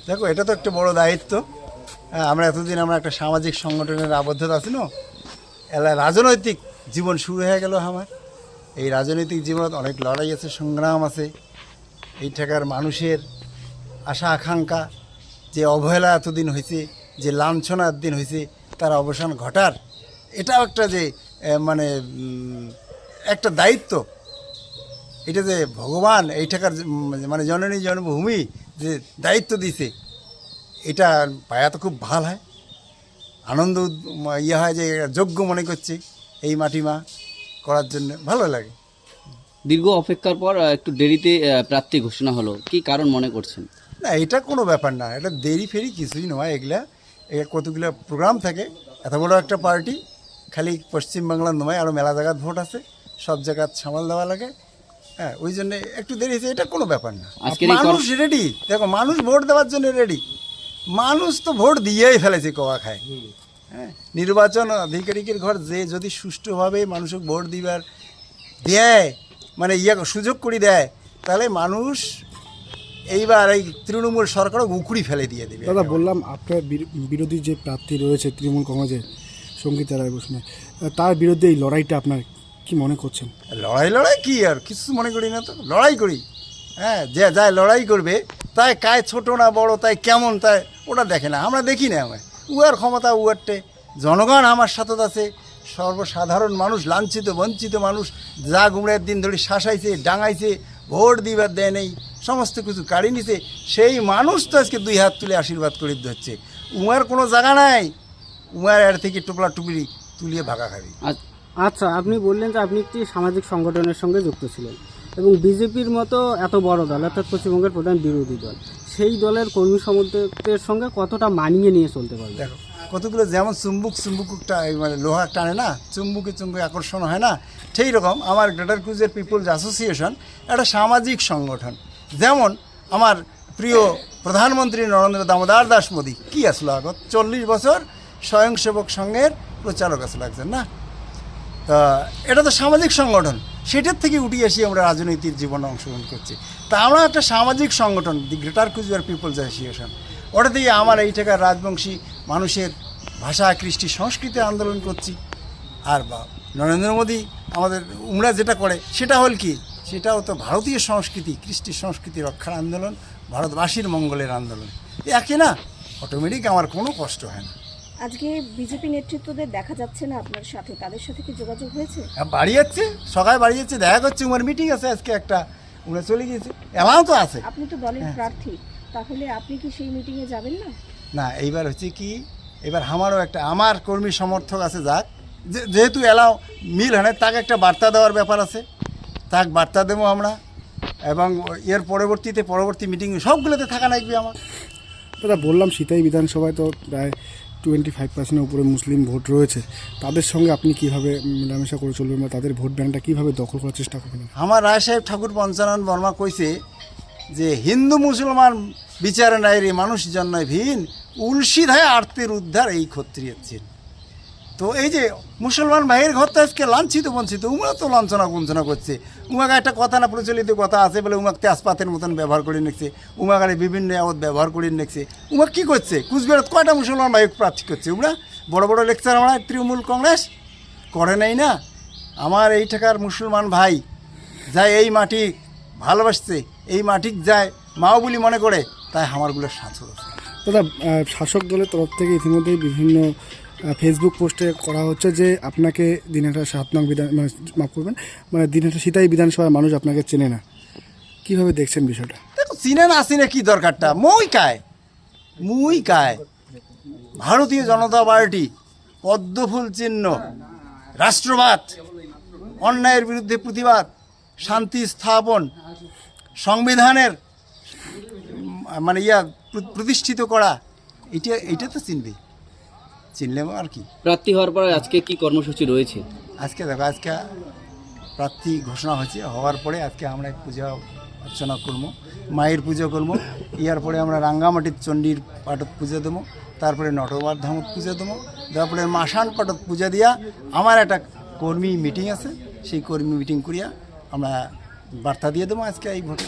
দেখো, এটা তো একটা বড় দায়িত্ব। আমরা এতদিন আমরা একটা সামাজিক সংগঠনের আবদ্ধতা আছি না, রাজনৈতিক জীবন শুরু হয়ে গেল আমার। এই রাজনৈতিক জীবনত অনেক লড়াই আছে, সংগ্রাম আছে। এই ঠেকার মানুষের আশা আকাঙ্ক্ষা, যে অবহেলা এতদিন হয়েছে, যে লাঞ্ছনা এতদিন হয়েছে, তার অবসান ঘটার এটাও একটা যে মানে একটা দায়িত্ব। এটা যে ভগবান এই ঠেকার মানে জননী জন্মভূমি যে দায়িত্ব দিছে, এটা পায়া তো খুব ভাল হয়, আনন্দ ইয়ে হয়, যে যোগ্য মনে করছে এই মাটিমা করার জন্য, ভালো লাগে। দীর্ঘ অপেক্ষার পর একটু দেরিতে প্রার্থী ঘোষণা হলো, কি কারণ মনে করছেন? না, এটা কোনো ব্যাপার না, এটা দেরি ফেরি কিছুই নয়। এগুলা কতগুলো প্রোগ্রাম থাকে, এত বড় একটা পার্টি খালি পশ্চিমবাংলার নয়, আরও মেলা জায়গার ভোট আছে, সব জায়গার সামাল দেওয়া লাগে। হ্যাঁ, ওই জন্য একটু দেরি হয়েছে, এটা কোনো ব্যাপার না। মানুষ রেডি, দেখো, মানুষ ভোট দেওয়ার জন্য রেডি। মানুষ তো ভোট দিয়েই ফেলেছে কওয়া খায়। হ্যাঁ, নির্বাচন আধিকারিকের ঘর যে যদি সুষ্ঠুভাবে মানুষকে ভোট দিবার দেয়, মানে সুযোগ করে দেয়, তাহলে মানুষ এইবার এই তৃণমূল সরকারও উকুড়ি ফেলে দিয়ে দেবে। দাদা, বললাম আপনার বিরোধী যে প্রার্থী রয়েছে তৃণমূল কংগ্রেসের সঙ্গীতা রায় বসুনিয়া, তার বিরুদ্ধে এই লড়াইটা আপনার কি মনে করছেন? লড়াই কি আর কিছু মনে করি না, তো লড়াই করি। হ্যাঁ, যে যায় লড়াই করবে, তাই কায় ছোট না বড়, তাই কেমন, তাই ওটা দেখে না, আমরা দেখি না। আমার উয়ার ক্ষমতা উয়ারটে, জনগণ আমার সাথে আছে। সর্বসাধারণ মানুষ, লাঞ্ছিত বঞ্চিত মানুষ, যা গুমড়ের দিন ধরে শাসাইছে, ডাঙাইছে, ভোট দিবার দেয় নেই, সমস্ত কিছু কাড়ি নিছে, সেই মানুষ তো আজকে দুই হাত তুলে আশীর্বাদ করে ধরছে। উমার কোনো জায়গা নাই, উমার এর থেকে টোপলা টুপলি তুলিয়ে ভাগা খাবি। আচ্ছা, আপনি বললেন যে আপনি একটি সামাজিক সংগঠনের সঙ্গে যুক্ত ছিলেন এবং বিজেপির মতো এত বড় দল, অর্থাৎ পশ্চিমবঙ্গের প্রধান বিরোধী দল, সেই দলের কর্মী সমর্থকদের সঙ্গে কতটা মানিয়ে নিয়ে চলতে পারবে? দেখো, কতগুলো যেমন চুম্বুকটা মানে লোহা টানে না, চুম্বুকে আকর্ষণ হয় না, সেই রকম আমার গ্রেটার ক্রুজের পিপলস অ্যাসোসিয়েশন একটা সামাজিক সংগঠন। যেমন আমার প্রিয় প্রধানমন্ত্রী নরেন্দ্র দামোদর দাস মোদী কি আসলো আগত 40 বছর স্বয়ংসেবক সংঘের প্রচারক আসলে লাগছেন না, তা এটা তো সামাজিক সংগঠন। সেটার থেকে উঠে এসে আমরা রাজনৈতিক জীবনে অংশগ্রহণ করছি। তা আমরা একটা সামাজিক সংগঠন, the greater Coochbehar people's association, ওটা থেকে আমার এই টাকার রাজবংশী মানুষের ভাষা, কৃষ্টি, সংস্কৃতি আন্দোলন করছি। আর নরেন্দ্র মোদী আমাদের উমরা যেটা করে, সেটা হল কি, সেটাও তো ভারতীয় সংস্কৃতি, কৃষ্টি সংস্কৃতি রক্ষার আন্দোলন, ভারতবাসীর মঙ্গলের আন্দোলন। একে না, অটোমেটিক আমার কোনো কষ্ট হয় না। আজকে বিজেপি নেতৃত্বদের দেখা যাচ্ছে না আপনার সাথে, তাদের সাথে কি যোগাযোগ হয়েছে? বাড়ি যাচ্ছে, সকালে বাড়ি যাচ্ছে, দেখা করছে, উমার মিটিং আছে আজকে একটা, উমরা চলে গিয়েছে, এমন তো আছে। আপনি তো দলের প্রার্থী, তাহলে আপনি কি সেই মিটিংয়ে যাবেন না? না, এইবার হচ্ছে কি, এবার আমারও একটা, আমার কর্মী সমর্থক আছে, যাক যেহেতু এলাও মিল হয় না, তাকে একটা বার্তা দেওয়ার ব্যাপার আছে, তাকে বার্তা দেবো আমরা। এবং এর পরবর্তী মিটিং সবগুলোতে থাকা লাগবে আমার। দাদা, বললাম সিতাই বিধানসভায় তো প্রায় 25% উপরে মুসলিম ভোট রয়েছে, তাদের সঙ্গে আপনি কীভাবে মেলামেশা করে চলবেন বা তাদের ভোট ব্যাংকটা কীভাবে দখল করার চেষ্টা করবেন? আমার রায় সাহেব ঠাকুর পঞ্চানন বর্মা কইছে যে হিন্দু মুসলমান বিচারে নাই রে মানুষ জন্ময় ভিন, উলসিধায় আর্তের উদ্ধার এই ক্ষত্রিয়ের চিন। তো এই যে মুসলমান ভাইয়ের ঘরটা আজকে লাঞ্ছিত বঞ্চিত, উমরা তো লাঞ্ছনা কুঞ্চনা করছে। উমাকে একটা কথা না, প্রচলিত কথা আছে বলে, উমাক তেজপাতের মতন ব্যবহার করে নিচ্ছে, উমাকে বিভিন্ন আওয়াজ ব্যবহার করে নিচ্ছে। উমাক কী করছে, কুচবিহার কয়টা মুসলমান ভাই প্রার্থী করছে, উমরা বড় বড় লেকচার আমরা তৃণমূল কংগ্রেস করে নাই না। আমার এই টাকার মুসলমান ভাই যায় এই মাটি ভালোবাসছে, এই মাটিক যায় মাও বলি মনে করে, তাই আমারগুলোর সাথে। দাদা, শাসক দলের তরফ থেকে ইতিমধ্যেই বিভিন্ন ফেসবুক পোস্টে করা হচ্ছে যে আপনাকে দিনহাটা 7 নং মাফ করবেন, মানে দিনহাটা সিতাই বিধানসভার মানুষ আপনাকে চেনে না, কীভাবে দেখছেন বিষয়টা? দেখো, চিনে না চিনে কি দরকারটা, মুই কায় ভারতীয় জনতা পার্টি, পদ্মফুল চিহ্ন, রাষ্ট্রবাদ, অন্যায়ের বিরুদ্ধে প্রতিবাদ, শান্তি স্থাপন, সংবিধানের মানে প্রতিষ্ঠিত করা, এইটা তো চিনলে আর কি। প্রার্থী হওয়ার পর আজকে কি কর্মসূচি রয়েছে? আজকে দেখো, আজকে প্রার্থী ঘোষণা হয়েছে, হওয়ার পরে আজকে আমরা পূজা অর্চনা করবো, মায়ের পুজো করবো। ইয়ার পরে আমরা রাঙ্গামাটির চণ্ডীর পাঠত পূজা দেবো, তারপরে নটবার ধামত পূজা দেবো, তারপরে মাসান পাঠত পূজা দিয়া আমার একটা কর্মী মিটিং আছে, সেই কর্মী মিটিং করিয়া আমরা বার্তা দিয়ে দেবো আজকে এই ভোটে।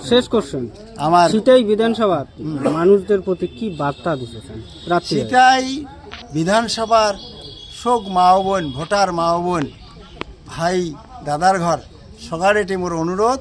শেষ কোশ্চেন, আমার সিতাই বিধানসভা মানুষদের প্রতি কি বার্তা দিতেছেন রাত্রি? সেটাই বিধানসভার শোক মা ও বোন, ভোটার মা ও বোন, ভাই দাদার ঘর সবার এটি মোর অনুরোধ